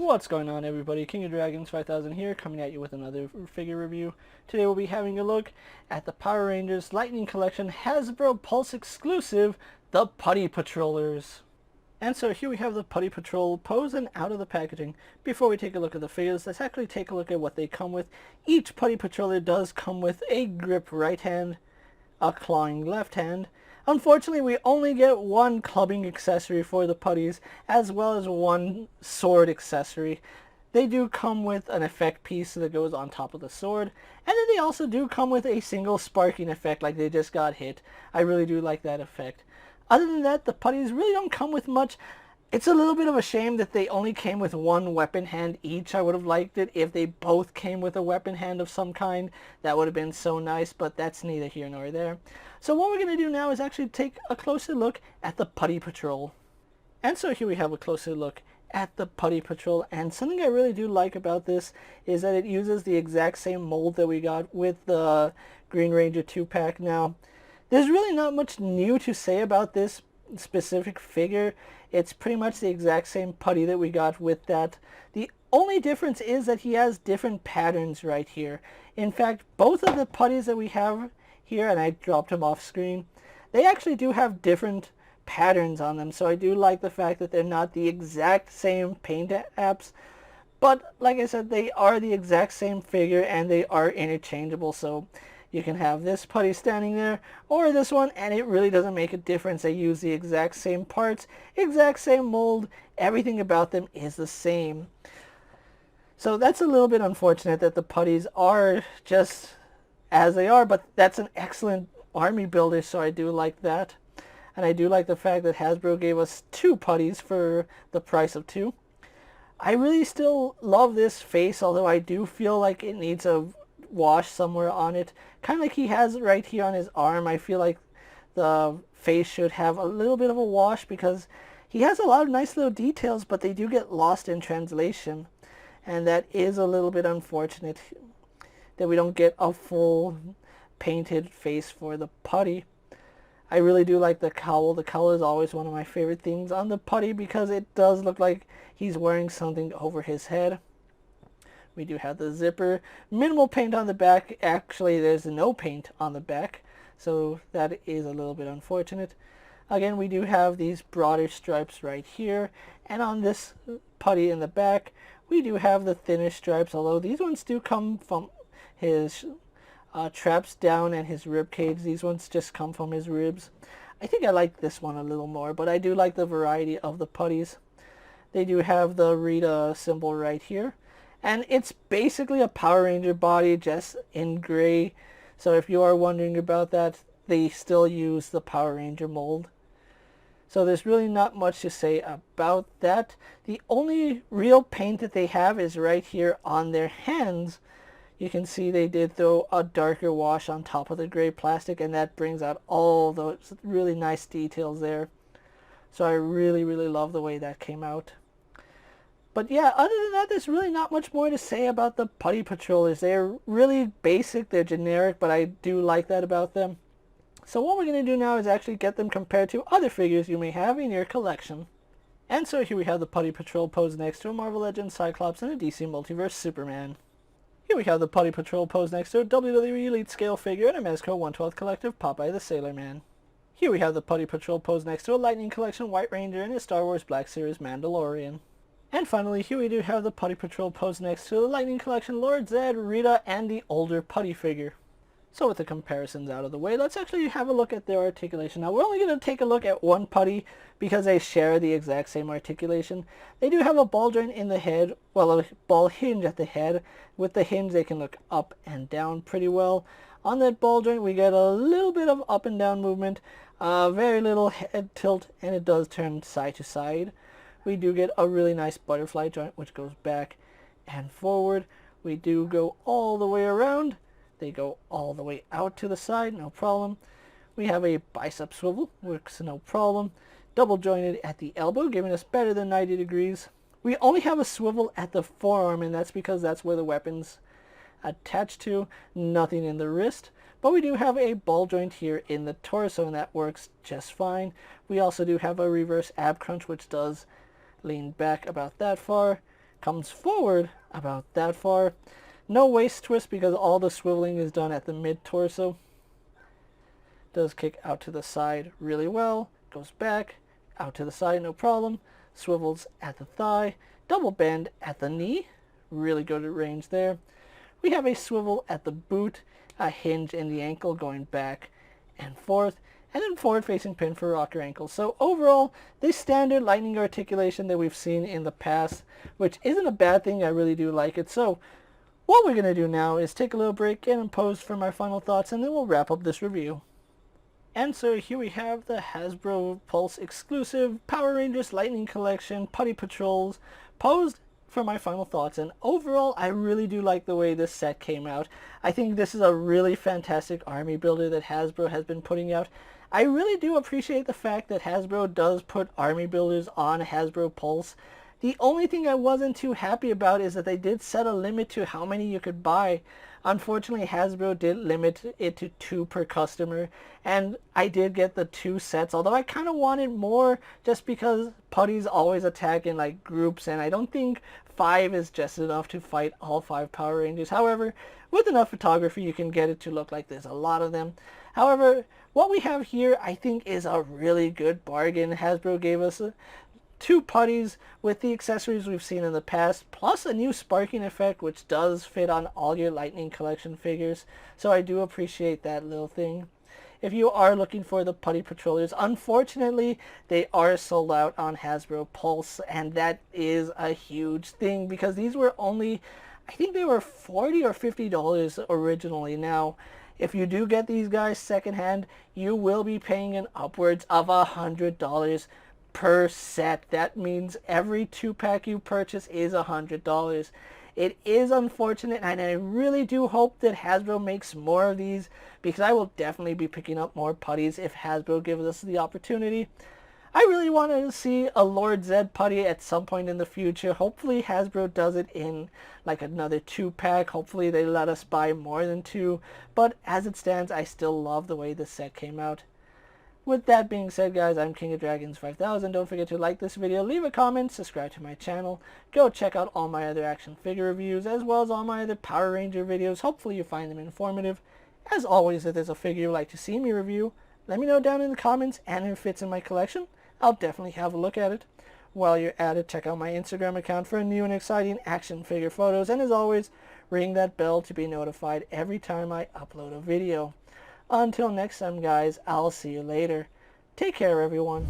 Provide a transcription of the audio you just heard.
What's going on, everybody? King of Dragons 5000 here, coming at you with another figure review. Today we'll be having a look at the Power Rangers Lightning Collection Hasbro Pulse exclusive, the Putty Patrollers. And so here we have the Putty Patrol pose and out of the packaging. Before we take a look at the figures, let's actually take a look at what they come with. Each Putty Patroller does come with a grip right hand, a clawing left hand. Unfortunately, we only get one clubbing accessory for the putties, as well as one sword accessory. They do come with an effect piece that goes on top of the sword, and then they also do come with a single sparking effect like they just got hit. I really do like that effect. Other than that, the putties really don't come with much. It's a little bit of a shame that they only came with one weapon hand each. I would have liked it if they both came with a weapon hand of some kind. That would have been so nice, but that's neither here nor there. So what we're going to do now is actually take a closer look at the Putty Patrol. And so here we have a closer look at the Putty Patrol, and something I really do like about this is that it uses the exact same mold that we got with the Green Ranger 2-pack. Now, there's really not much new to say about this specific figure. It's pretty much the exact same putty that we got with that. The only difference is that he has different patterns right here. In fact, both of the putties that we have here, and I dropped them off screen, they actually do have different patterns on them. So I do like the fact that they're not the exact same paint apps, but like I said, they are the exact same figure and they are interchangeable. So you can have this putty standing there or this one, and it really doesn't make a difference. They use the exact same parts, exact same mold, everything about them is the same. So that's a little bit unfortunate that the putties are just as they are, but that's an excellent army builder, so I do like that. And I do like the fact that Hasbro gave us 2 putties for the price of 2. I really still love this face, although I do feel like it needs a wash somewhere on it, kind of like he has right here on his arm. I feel like the face should have a little bit of a wash because he has a lot of nice little details, but they do get lost in translation, and that is a little bit unfortunate that we don't get a full painted face for the putty. I really do like the cowl. The cowl is always one of my favorite things on the putty because it does look like he's wearing something over his head. We do have the zipper. Minimal paint on the back. Actually, there's no paint on the back, so that is a little bit unfortunate. Again, we do have these broader stripes right here, and on this putty in the back, we do have the thinner stripes, although these ones do come from his traps down and his rib cage. These ones just come from his ribs. I think I like this one a little more, but I do like the variety of the putties. They do have the Rita symbol right here. And it's basically a Power Ranger body, just in gray. So if you are wondering about that, they still use the Power Ranger mold. So there's really not much to say about that. The only real paint that they have is right here on their hands. You can see they did throw a darker wash on top of the gray plastic, and that brings out all those really nice details there. So I really, really love the way that came out. But yeah, other than that, there's really not much more to say about the Putty Patrollers. They're really basic, they're generic, but I do like that about them. So what we're going to do now is actually get them compared to other figures you may have in your collection. And so here we have the Putty Patrol posed next to a Marvel Legends Cyclops and a DC Multiverse Superman. Here we have the Putty Patrol posed next to a WWE Elite Scale figure and a Mezco 1/12 Collective Popeye the Sailor Man. Here we have the Putty Patrol posed next to a Lightning Collection White Ranger and a Star Wars Black Series Mandalorian. And finally, here we do have the Putty Patrol posed next to the Lightning Collection Lord Zed, Rita, and the older Putty figure. So with the comparisons out of the way, let's actually have a look at their articulation. Now, we're only going to take a look at one putty because they share the exact same articulation. They do have a ball joint in the head, well, a ball hinge at the head. With the hinge, they can look up and down pretty well. On that ball joint, we get a little bit of up and down movement, very little head tilt, and it does turn side to side. We do get a really nice butterfly joint, which goes back and forward. We do go all the way around. They go all the way out to the side, no problem. We have a bicep swivel, works no problem. Double jointed at the elbow, giving us better than 90 degrees. We only have a swivel at the forearm, and that's because that's where the weapon's attached to, nothing in the wrist. But we do have a ball joint here in the torso, and that works just fine. We also do have a reverse ab crunch, which does lean back about that far. comes forward about that far. No waist twist because all the swiveling is done at the mid-torso. Does kick out to the side really well. Goes back, out to the side, no problem. Swivels at the thigh. Double bend at the knee. Really good at range there. We have a swivel at the boot. A hinge in the ankle going back and forth. And then forward-facing pin for rocker ankle. So overall, the standard lightning articulation that we've seen in the past, which isn't a bad thing. I really do like it. So what we're going to do now is take a little break, get in pose for my final thoughts, and then we'll wrap up this review. And so here we have the Hasbro Pulse exclusive Power Rangers Lightning Collection Putty Patrols posed for my final thoughts. And overall, I really do like the way this set came out. I think this is a really fantastic army builder that Hasbro has been putting out. I really do appreciate the fact that Hasbro does put army builders on Hasbro Pulse. The only thing I wasn't too happy about is that they did set a limit to how many you could buy. Unfortunately, Hasbro did limit it to 2 per customer, and I did get the 2 sets, although I kind of wanted more just because putties always attack in like groups, and I don't think 5 is just enough to fight all 5 Power Rangers. However, with enough photography, you can get it to look like there's a lot of them. However, what we have here, I think, is a really good bargain. Hasbro gave us 2 putties with the accessories we've seen in the past, plus a new sparking effect, which does fit on all your Lightning Collection figures. So I do appreciate that little thing. If you are looking for the Putty Patrollers, unfortunately, they are sold out on Hasbro Pulse, and that is a huge thing because these were only, I think they were $40 or $50 originally. Now, if you do get these guys secondhand, you will be paying an upwards of $100 per set. That means every 2-pack you purchase is $100. It is unfortunate, and I really do hope that Hasbro makes more of these because I will definitely be picking up more putties if Hasbro gives us the opportunity. I really want to see a Lord Zed putty at some point in the future. Hopefully Hasbro does it in like another 2-pack. Hopefully they let us buy more than 2. But as it stands, I still love the way this set came out. With that being said, guys, I'm King of Dragons 5000. Don't forget to like this video, leave a comment, subscribe to my channel. Go check out all my other action figure reviews as well as all my other Power Ranger videos. Hopefully you find them informative. As always, if there's a figure you'd like to see me review, let me know down in the comments, and if it fits in my collection, I'll definitely have a look at it. While you're at it, check out my Instagram account for new and exciting action figure photos. And as always, ring that bell to be notified every time I upload a video. Until next time, guys, I'll see you later. Take care, everyone.